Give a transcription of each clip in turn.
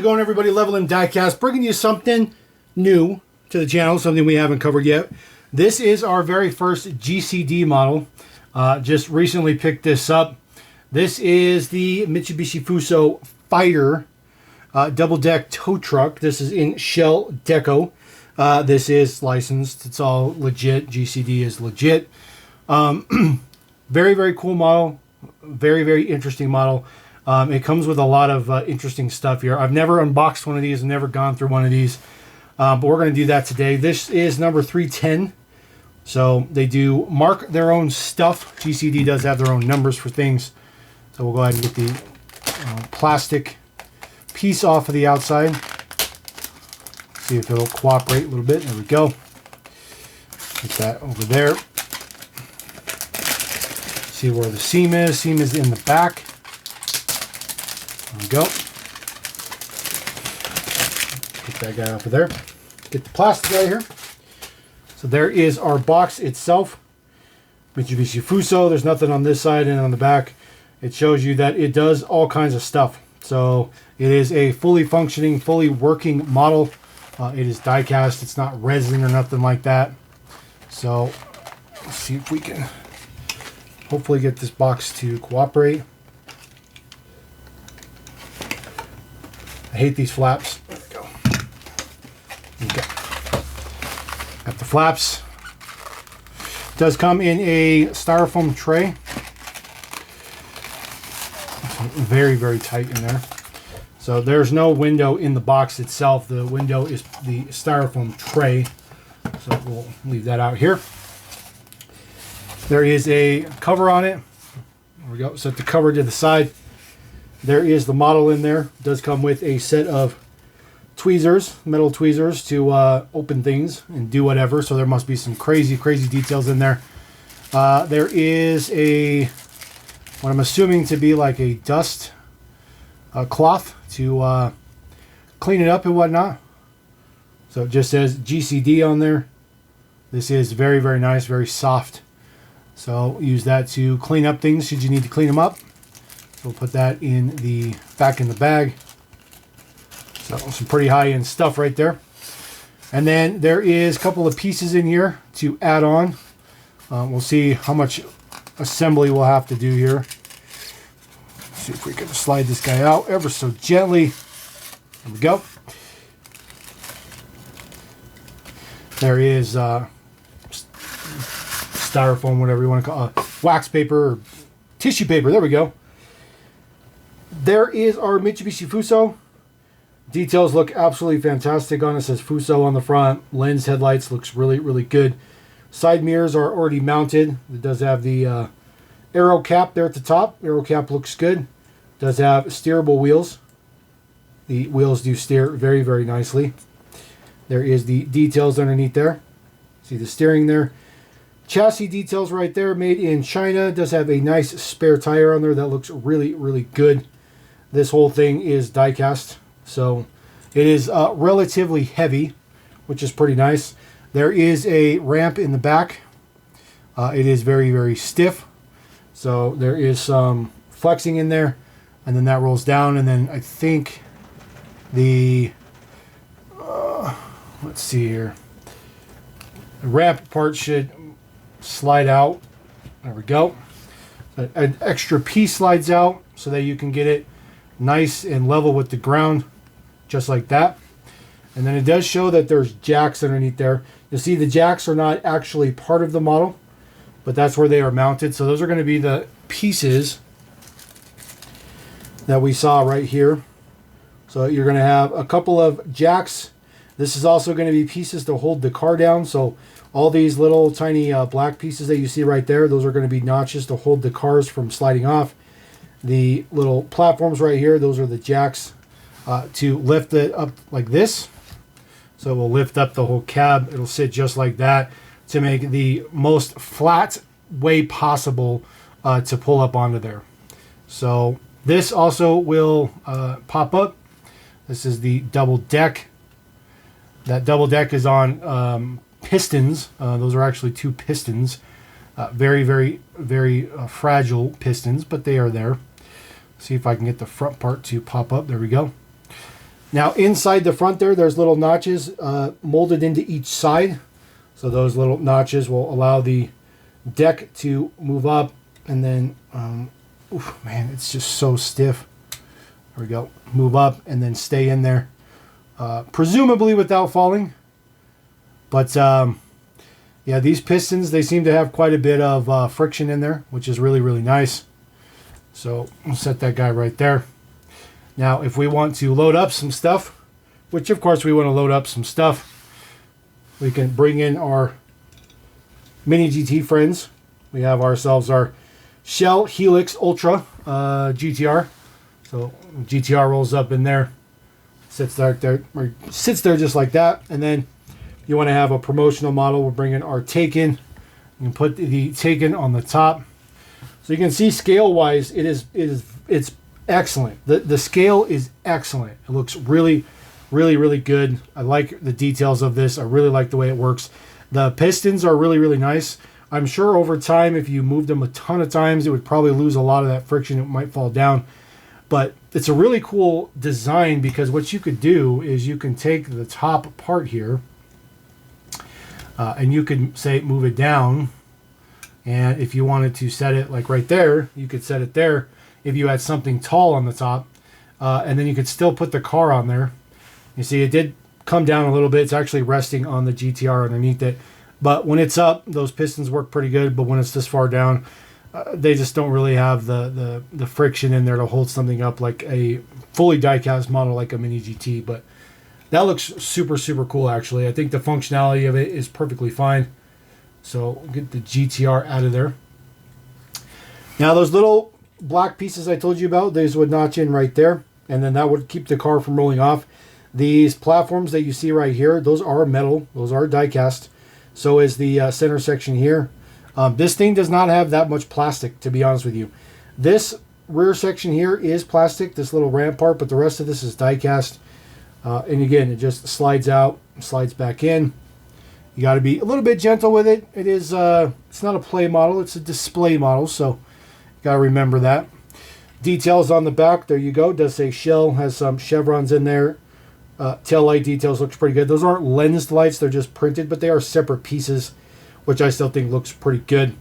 going, everybody? Level M Diecast, bringing you something new to the channel, something we haven't covered yet. This is our very first G.C.D model. Just recently picked this up. This is the Mitsubishi Fuso Fighter double deck tow truck. This is in shell deco. This is licensed. It's all legit. G.C.D is legit. Very, very cool model. Very, very interesting model. It comes with a lot of interesting stuff here. I've never unboxed one of these, never gone through one of these, but we're going to do that today. This is number 310. So they do mark their own stuff. G.C.D does have their own numbers for things. So we'll go ahead and get the plastic piece off of the outside. See if it'll cooperate a little bit. There we go. Get that over there. See where the seam is. Seam is in the back. There we go. Get that guy off of there. Get the plastic out of here. So there is our box itself. Mitsubishi Fuso. There's nothing on this side and on the back. It shows you that it does all kinds of stuff. So it is a fully functioning, fully working model. It is die cast. It's not resin or nothing like that. So let's see if we can hopefully get this box to cooperate. I hate these flaps. There we go. Okay. Got the flaps. It does come in a styrofoam tray. Very, very tight in there. So there's no window in the box itself. The window is the styrofoam tray. So we'll leave that out here. There is a cover on it. There we go. Set the cover to the side. There is the model in there. It does come with a set of tweezers, metal tweezers to open things and do whatever. So there must be some crazy, crazy details in there. There is what I'm assuming to be like a dust cloth to clean it up and whatnot. So it just says G.C.D on there. This is very, very nice, very soft. So use that to clean up things should you need to clean them up. So we'll put that in back in the bag. So some pretty high-end stuff right there. And then there is a couple of pieces in here to add on. We'll see how much assembly we'll have to do here. See if we can slide this guy out ever so gently. There we go. There is styrofoam, whatever you want to call it, wax paper, or tissue paper. There we go. There is our Mitsubishi Fuso. Details look absolutely fantastic on it. It says Fuso on the front. Lens headlights looks really, really good. Side mirrors are already mounted. It does have the aero cap there at the top. Aero cap looks good. It does have steerable wheels. The wheels do steer very, very nicely. There is the details underneath there. See the steering there. Chassis details right there, made in China. It does have a nice spare tire on there that looks really, really good. This whole thing is die cast, so it is relatively heavy, which is pretty nice. There is a ramp in the back. It is very, very stiff, so there is some flexing in there, and then that rolls down, and then I think the let's see here. The ramp part should slide out. There we go. An extra piece slides out so that you can get it nice and level with the ground, just like that. And then it does show that there's jacks underneath there. You'll see the jacks are not actually part of the model, but that's where they are mounted. So those are going to be the pieces that we saw right here. So you're going to have a couple of jacks. This is also going to be pieces to hold the car down. So all these little tiny black pieces that you see right there, those are going to be notches to hold the cars from sliding off. The little platforms right here, those are the jacks to lift it up like this. So it will lift up the whole cab. It'll sit just like that to make the most flat way possible to pull up onto there. So this also will pop up. This is the double deck. That double deck is on pistons. Those are actually two pistons. Very, very, very fragile pistons, but they are there. See if I can get the front part to pop up. There we go. Now inside the front there's little notches molded into each side. So those little notches will allow the deck to move up, and then, oof, man, it's just so stiff. There we go. Move up and then stay in there, presumably without falling. But yeah, these pistons, they seem to have quite a bit of friction in there, which is really, really nice. So we'll set that guy right there. Now, if we want to load up some stuff, which of course we want to load up some stuff, we can bring in our Mini GT friends. We have ourselves our Shell Helix Ultra GTR. So GTR rolls up in there, sits there just like that. And then you want to have a promotional model. We'll bring in our Taken. You can put the Taken on the top. So you can see scale-wise, it's excellent. The scale is excellent. It looks really, really, really good. I like the details of this. I really like the way it works. The pistons are really, really nice. I'm sure over time, if you moved them a ton of times, it would probably lose a lot of that friction. It might fall down. But it's a really cool design, because what you could do is you can take the top part here and you could, say, move it down. And if you wanted to set it like right there, you could set it there if you had something tall on the top. And then you could still put the car on there. You see, it did come down a little bit. It's actually resting on the GTR underneath it. But when it's up, those pistons work pretty good. But when it's this far down, they just don't really have the friction in there to hold something up like a fully die-cast model like a Mini GT. But that looks super, super cool, actually. I think the functionality of it is perfectly fine. So we'll get the GTR out of there. Now, those little black pieces I told you about, these would notch in right there. And then that would keep the car from rolling off. These platforms that you see right here, those are metal. Those are die-cast. So is the center section here. This thing does not have that much plastic, to be honest with you. This rear section here is plastic, this little ramp part, but the rest of this is die-cast. And again, it just slides out, slides back in. You got to be a little bit gentle with it. It is, it's not a play model, it's a display model, so you got to remember that. Details on the back, there you go. It does say Shell, has some chevrons in there. Tail light details looks pretty good. Those aren't lensed lights, they're just printed, but they are separate pieces, which I still think looks pretty good.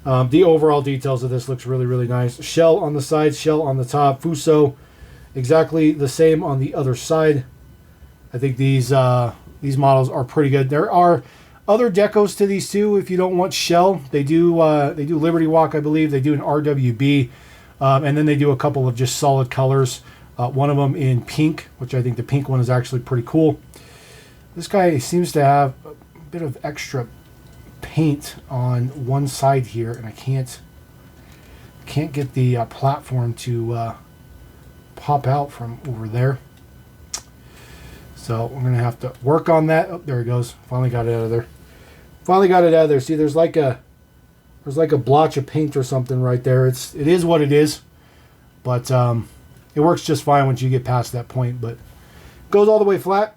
The overall details of this looks really, really nice. Shell on the sides, Shell on the top. Fuso, exactly the same on the other side. I think these models are pretty good. There are other decos to these too. If you don't want Shell, they do Liberty Walk, I believe. They do an RWB, and then they do a couple of just solid colors. One of them in pink, which I think the pink one is actually pretty cool. This guy seems to have a bit of extra paint on one side here, and I can't get the platform to pop out from over there. So we're gonna have to work on that. Oh, there it goes. Finally got it out of there. Finally got it out of there. See, there's like a blotch of paint or something right there. It is what it is, but it works just fine once you get past that point. But it goes all the way flat.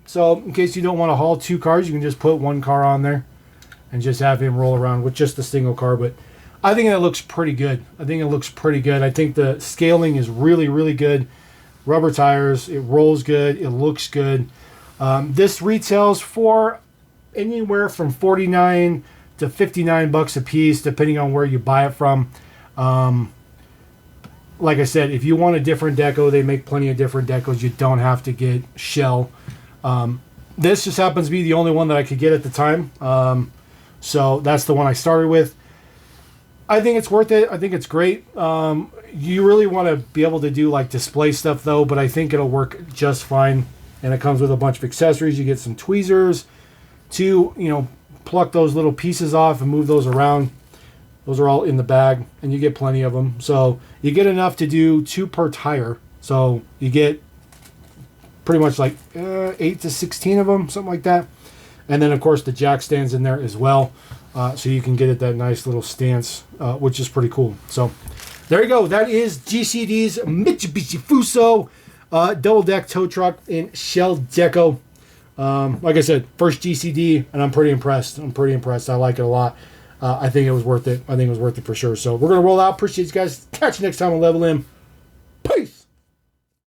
So in case you don't want to haul two cars, you can just put one car on there and just have him roll around with just a single car. But I think that looks pretty good. I think the scaling is really, really good. Rubber tires, it rolls good, it looks good. This retails for anywhere from $49 to $59 a piece, depending on where you buy it from. Like I said, if you want a different deco, they make plenty of different decos. You don't have to get Shell. This just happens to be the only one that I could get at the time. So that's the one I started with. I think it's worth it. I think it's great. You really want to be able to do like display stuff though, but I think it'll work just fine. And it comes with a bunch of accessories. You get some tweezers to, pluck those little pieces off and move those around. Those are all in the bag, and you get plenty of them. So you get enough to do 2 per tire. So you get pretty much like 8 to 16 of them, something like that. And then, of course, the jack stands in there as well. So you can get it that nice little stance, which is pretty cool. So there you go. That is G.C.D's Mitsubishi Fuso double-deck tow truck in Shell Deco. Like I said, first G.C.D, and I'm pretty impressed. I like it a lot. I think it was worth it. I think it was worth it for sure. So we're going to roll out. Appreciate you guys. Catch you next time on Level M.